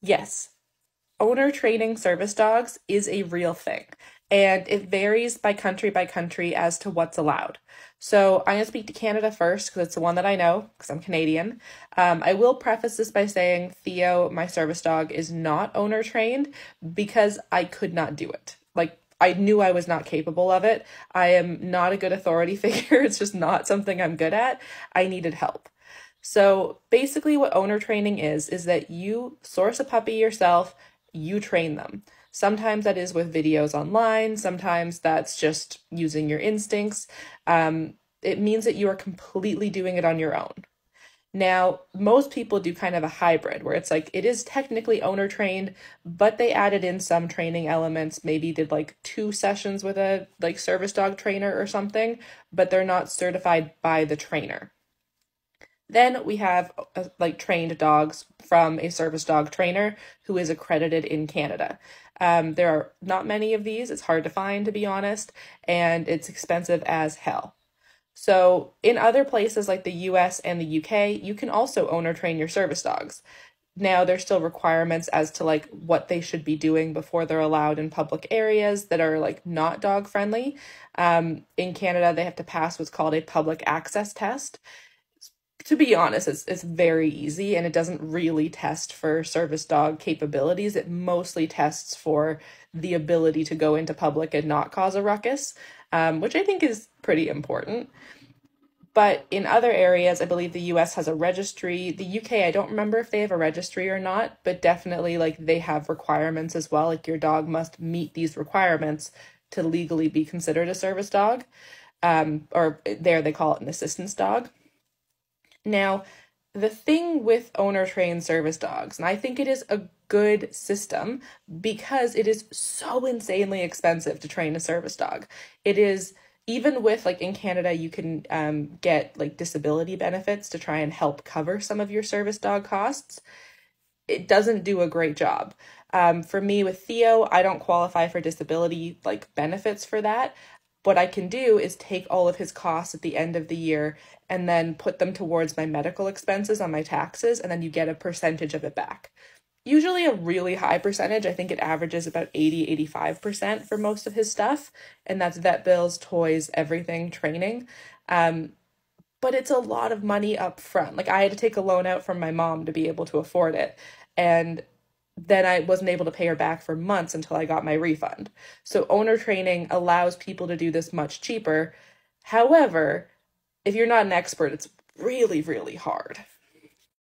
Yes, owner training service dogs is a real thing, and it varies by country as to what's allowed. So I'm going to speak to Canada first because it's the one that I know because I'm Canadian. I will preface this by saying Theo, my service dog, is not owner trained because I could not do it. Like, I knew I was not capable of it. I am not a good authority figure. It's just not something I'm good at. I needed help. So basically, what owner training is that you source a puppy yourself, you train them. Sometimes that is with videos online, sometimes that's just using your instincts. It means that you are completely doing it on your own. Now, most people do kind of a hybrid where it's like it is technically owner trained, but they added in some training elements, maybe did like 2 sessions with a like service dog trainer or something, but they're not certified by the trainer. Then we have like trained dogs from a service dog trainer who is accredited in Canada. There are not many of these. It's hard to find, to be honest, and it's expensive as hell. So, in other places like the US and the UK, you can also owner train your service dogs. Now, there's still requirements as to like what they should be doing before they're allowed in public areas that are like not dog friendly. In Canada, they have to pass what's called a public access test. To be honest, it's very easy and it doesn't really test for service dog capabilities. It mostly tests for the ability to go into public and not cause a ruckus, which I think is pretty important. But in other areas, I believe the US has a registry. The UK, I don't remember if they have a registry or not, but definitely like they have requirements as well. Like your dog must meet these requirements to legally be considered a service dog. Or there they call it an assistance dog. Now, the thing with owner trained service dogs, and I think it is a good system because it is so insanely expensive to train a service dog. It is even with like in Canada, you can get like disability benefits to try and help cover some of your service dog costs. It doesn't do a great job. For me with Theo, I don't qualify for disability like benefits for that. What I can do is take all of his costs at the end of the year and then put them towards my medical expenses on my taxes, and then you get a percentage of it back. Usually a really high percentage. I think it averages about 80-85% for most of his stuff, and that's vet bills, toys, everything, training. Um, but it's a lot of money up front. Like I had to take a loan out from my mom to be able to afford it. And then I wasn't able to pay her back for months until I got my refund. So owner training allows people to do this much cheaper. However, if you're not an expert, it's really, really hard.